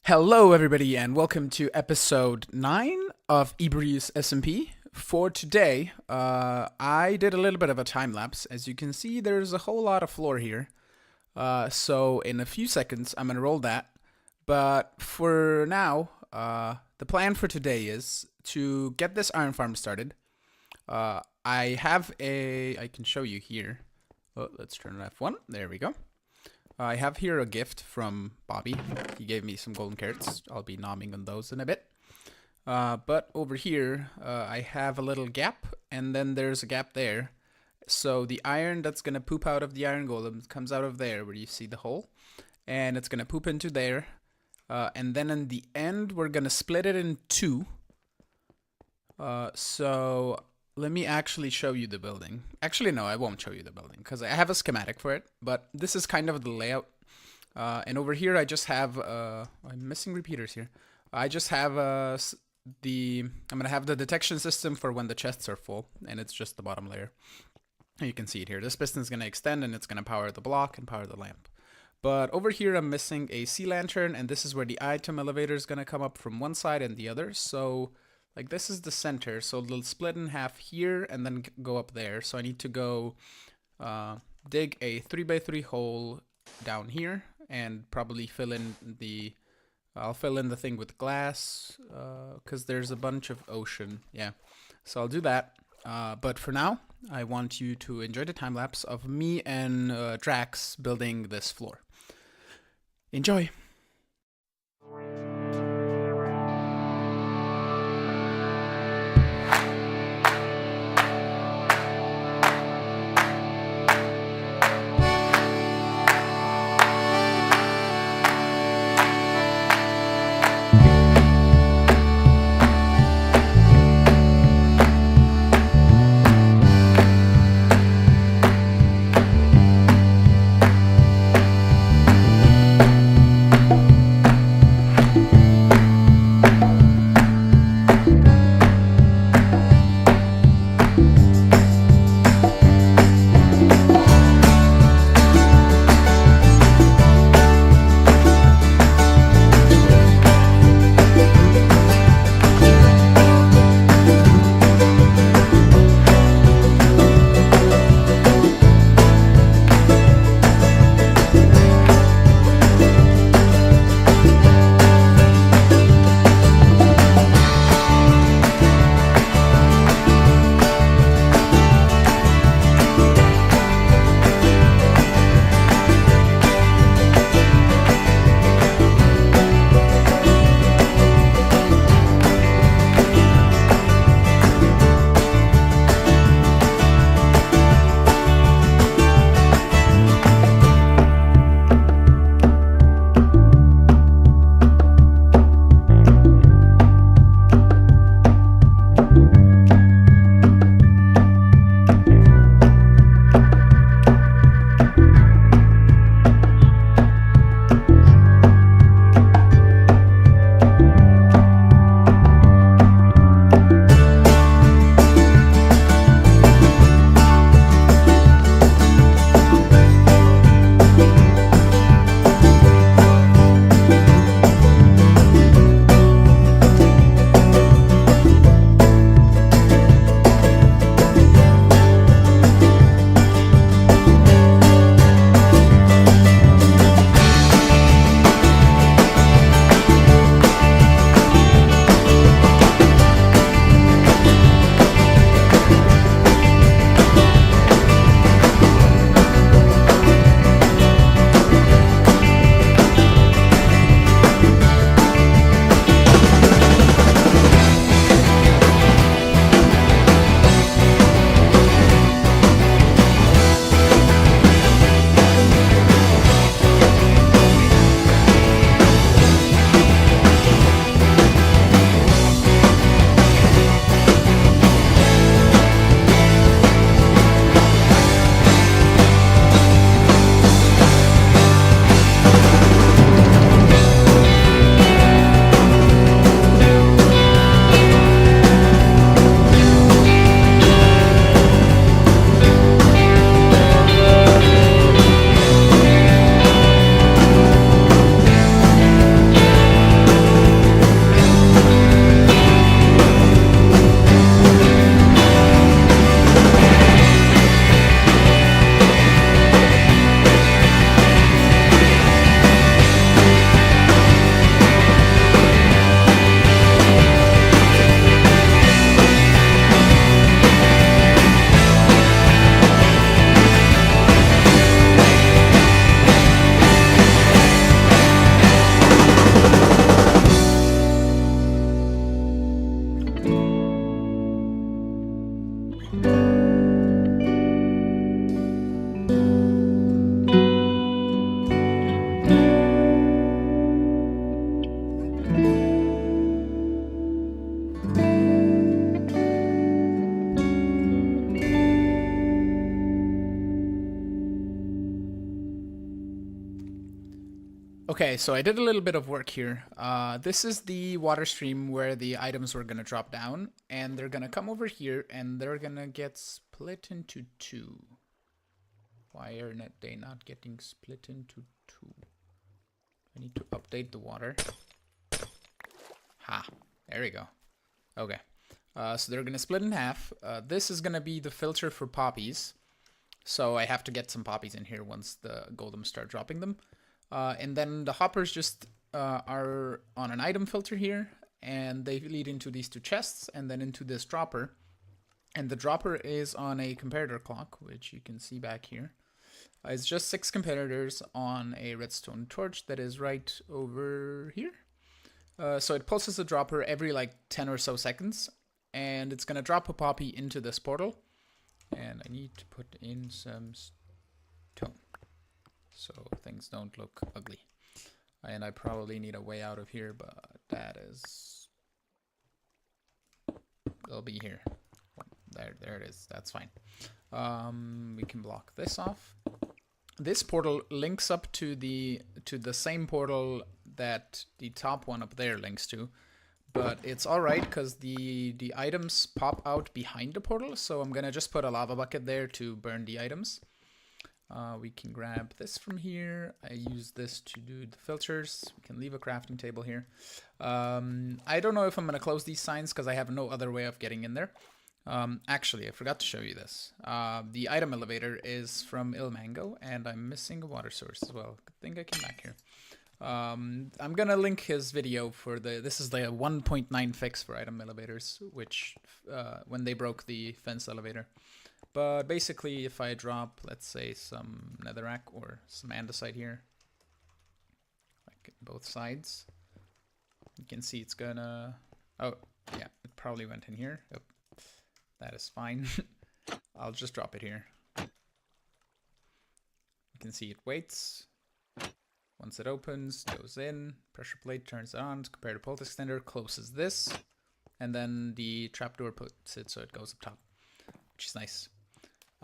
Hello, everybody, and welcome to episode 9 of Ebrius SMP. For today, I did a little bit of a time lapse. As you can see, there's a whole lot of floor here. So in a few seconds, I'm going to roll that. But for now, the plan for today is to get this iron farm started. I can show you here. Oh, let's turn it F1. There we go. I have here a gift from Bobby. He gave me some golden carrots. I'll be nomming on those in a bit. But over here, I have a little gap, and then there's a gap there. So the iron that's going to poop out of the iron golem comes out of there where you see the hole. And it's going to poop into there. And then in the end, we're going to split it in two. So let me actually show you the building. Actually, no, I won't show you the building because I have a schematic for it, but this is kind of the layout. And over here, I just have, I'm missing repeaters here. I just have I'm going to have the detection system for when the chests are full, and it's just the bottom layer. You can see it here. This piston is going to extend, and it's going to power the block and power the lamp. But over here, I'm missing a sea lantern, and this is where the item elevator is going to come up from one side and the other. So like this is the center, so it'll split in half here and then go up there. So I need to go dig a 3x3 hole down here and probably fill in the, I'll fill in the thing with glass because there's a bunch of ocean. Yeah, so I'll do that. But for now, I want you to enjoy the time lapse of me and Drax building this floor. Enjoy. Okay, so I did a little bit of work here. This is the water stream where the items were gonna drop down, and they're gonna come over here, and they're gonna get split into two. Why are they not getting split into two? I need to update the water. Ha, there we go. Okay, so they're gonna split in half. This is gonna be the filter for poppies. So I have to get some poppies in here once the golems start dropping them. And then the hoppers just are on an item filter here, and they lead into these two chests and then into this dropper. And the dropper is on a comparator clock, which you can see back here. It's just 6 comparators on a redstone torch that is right over here. So it pulses the dropper every like 10 or so seconds, and it's gonna drop a poppy into this portal. And I need to put in some stone so things don't look ugly. And I probably need a way out of here, but that is... it'll be here. There it is. That's fine. We can block this off. This portal links up to the same portal that the top one up there links to. But it's alright because the items pop out behind the portal, so I'm gonna just put a lava bucket there to burn the items. We can grab this from here. I use this to do the filters. We can leave a crafting table here. I don't know if I'm gonna close these signs because I have no other way of getting in there. Actually, I forgot to show you this. The item elevator is from Ilmango, and I'm missing a water source as well. Good thing I came back here. I'm gonna link his video for this is the 1.9 fix for item elevators, which when they broke the fence elevator. But basically, if I drop, let's say, some netherrack or some andesite here, like both sides, you can see it's gonna... oh, yeah, it probably went in here. Oh, that is fine. I'll just drop it here. You can see it waits. Once it opens, goes in, pressure plate turns it on, compare to pulse extender, closes this, and then the trapdoor puts it so it goes up top, which is nice.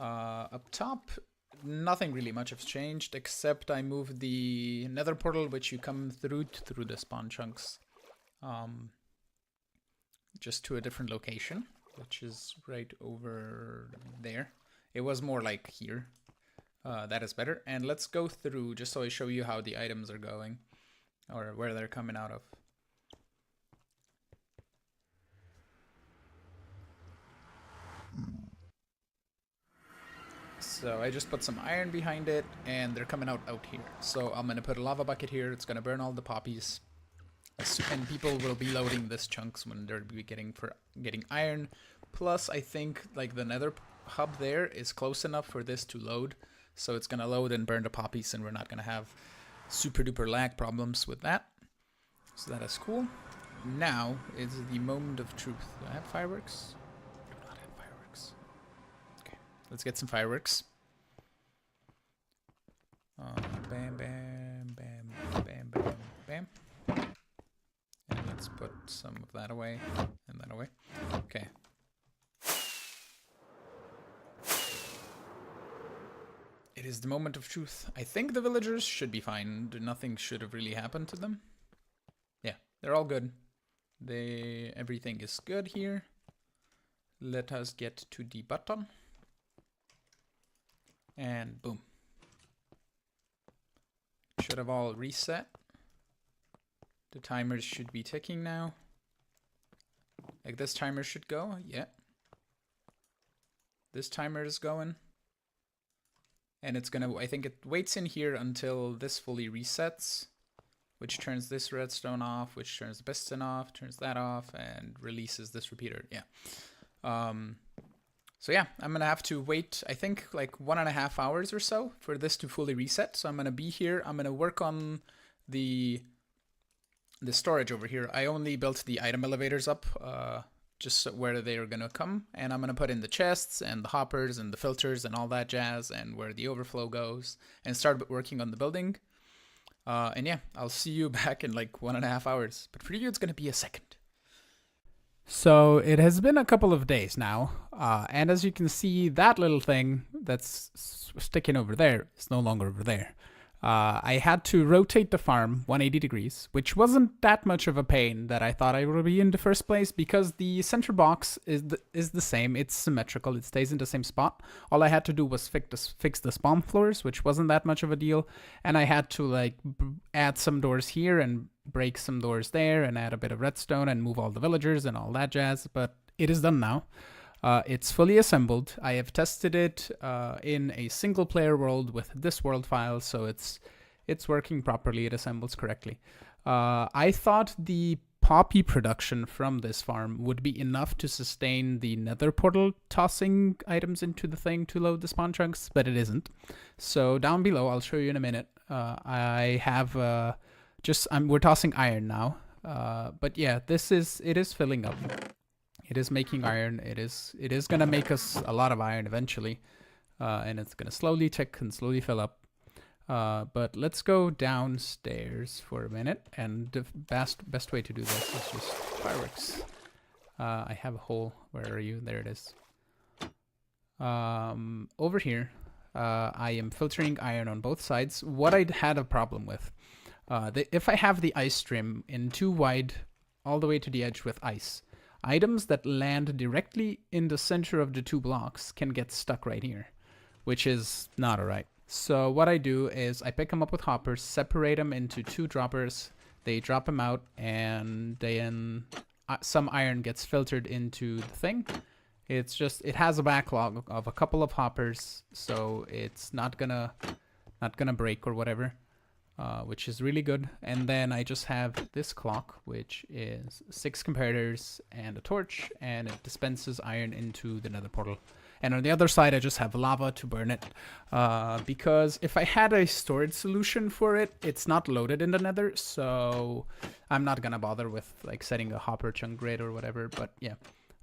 Up top, nothing really much has changed, except I moved the nether portal, which you come through the spawn chunks, just to a different location, which is right over there. It was more like here. That is better. And let's go through just so I show you how the items are going or where they're coming out of. So I just put some iron behind it and they're coming out here. So I'm going to put a lava bucket here. It's going to burn all the poppies. And people will be loading this chunks when they're getting iron. Plus, I think like the nether hub there is close enough for this to load. So it's going to load and burn the poppies, and we're not going to have super duper lag problems with that. So that is cool. Now is the moment of truth. Do I have fireworks? I do not have fireworks. Okay, let's get some fireworks. Bam, bam, bam, bam, bam, bam. And let's put some of that away and that away. Okay. It is the moment of truth. I think the villagers should be fine. Nothing should have really happened to them. Yeah, they're all good. Everything is good here. Let us get to the button. And boom. Should have all reset. The timers should be ticking now. Like this timer should go. Yeah. This timer is going. And it's gonna, I think it waits in here until this fully resets, which turns this redstone off, which turns the piston off, turns that off, and releases this repeater. Yeah. So yeah, I'm gonna have to wait, I think like 1.5 hours or so for this to fully reset. So I'm gonna be here. I'm gonna work on the storage over here. I only built the item elevators up, just where they are gonna come, and I'm gonna put in the chests and the hoppers and the filters and all that jazz, and where the overflow goes, and start working on the building. And yeah, I'll see you back in like 1.5 hours, but for you it's gonna be a second. So it has been a couple of days now, and as you can see, that little thing that's sticking over there is no longer over there. I had to rotate the farm 180 degrees, which wasn't that much of a pain that I thought I would be in the first place, because the center box is the same. It's symmetrical. It stays in the same spot. All I had to do was fix the spawn floors, which wasn't that much of a deal. And I had to like add some doors here and break some doors there and add a bit of redstone and move all the villagers and all that jazz. But it is done now. It's fully assembled. I have tested it in a single player world with this world file, so it's working properly. It assembles correctly. I thought the poppy production from this farm would be enough to sustain the nether portal tossing items into the thing to load the spawn chunks, but it isn't. So down below, I'll show you in a minute. I have we're tossing iron now. But yeah, it is filling up. It is making iron. It is gonna make us a lot of iron eventually, and it's gonna slowly tick and slowly fill up. But let's go downstairs for a minute, and the best way to do this is just fireworks. I have a hole. Where are you? There it is. Over here, I am filtering iron on both sides. What I had a problem with, if I have the ice stream in too wide, all the way to the edge with ice, items that land directly in the center of the two blocks can get stuck right here, which is not alright. So what I do is I pick them up with hoppers, separate them into two droppers, they drop them out, and then some iron gets filtered into the thing. It has a backlog of a couple of hoppers, so it's not gonna break or whatever. Which is really good. And then I just have this clock, which is 6 comparators and a torch, and it dispenses iron into the nether portal. And on the other side, I just have lava to burn it. Because if I had a storage solution for it, it's not loaded in the nether, so I'm not gonna bother with like setting a hopper chunk grid or whatever. But yeah,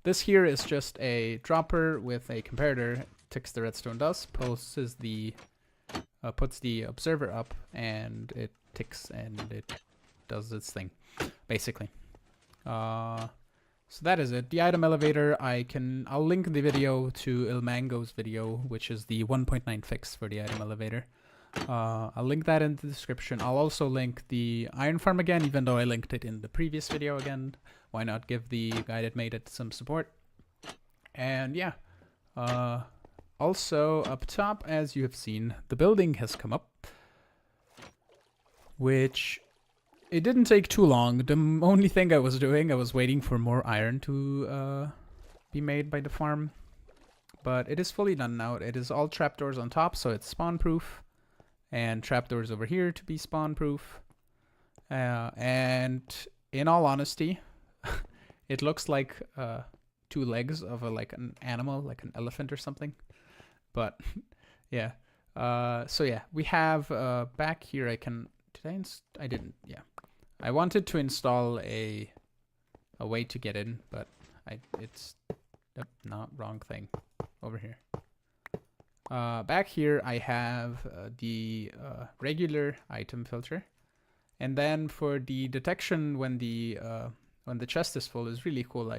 this here is just a dropper with a comparator, ticks the redstone dust, puts the observer up, and it ticks and it does its thing, basically. So that is it. The item elevator, I'll link the video to Ilmango's video, which is the 1.9 fix for the item elevator. I'll link that in the description. I'll also link the iron farm again, even though I linked it in the previous video again. Why not give the guy that made it some support? And yeah, also, up top, as you have seen, the building has come up, which it didn't take too long. The only thing I was doing, I was waiting for more iron to be made by the farm, but it is fully done now. It is all trapdoors on top, so it's spawn-proof, and trapdoors over here to be spawn-proof. And in all honesty, it looks like 2 legs of like an animal, like an elephant or something. But yeah, so yeah, we have back here. I didn't. Yeah, I wanted to install a way to get in, but it's not wrong thing over here. Back here, I have the regular item filter, and then for the detection when the chest is full is really cool.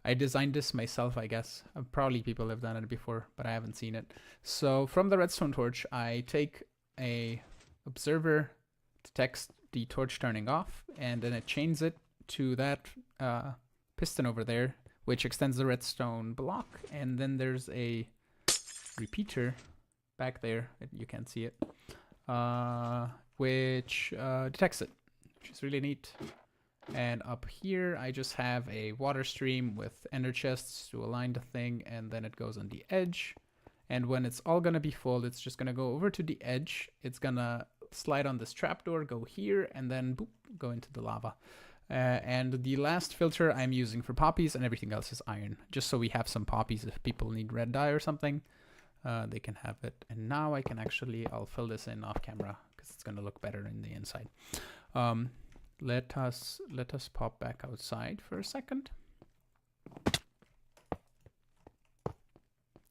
I designed this myself, I guess. Probably people have done it before, but I haven't seen it. So from the redstone torch, I take a observer, detects the torch turning off, and then it chains it to that piston over there, which extends the redstone block. And then there's a repeater back there, you can't see it, which detects it, which is really neat. And up here, I just have a water stream with ender chests to align the thing, and then it goes on the edge. And when it's all gonna be full, it's just gonna go over to the edge. It's gonna slide on this trapdoor, go here, and then boop, go into the lava. And the last filter I'm using for poppies, and everything else is iron, just so we have some poppies if people need red dye or something. They can have it. And now I can I'll fill this in off camera because it's gonna look better in the inside. Let us pop back outside for a second.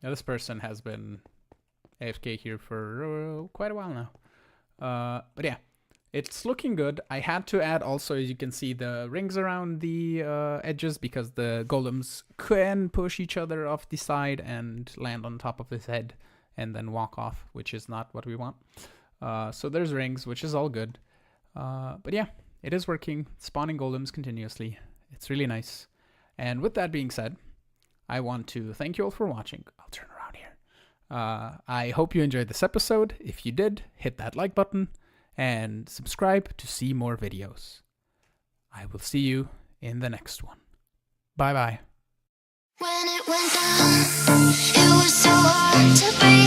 Now this person has been AFK here for quite a while now. But yeah, it's looking good. I had to add also, as you can see, the rings around the edges because the golems can push each other off the side and land on top of his head and then walk off, which is not what we want. So there's rings, which is all good. But yeah, it is working, spawning golems continuously. It's really nice. And with that being said, I want to thank you all for watching. I'll turn around here. I hope you enjoyed this episode. If you did, hit that like button and subscribe to see more videos. I will see you in the next one. Bye bye. When it went down, it was so hard to breathe.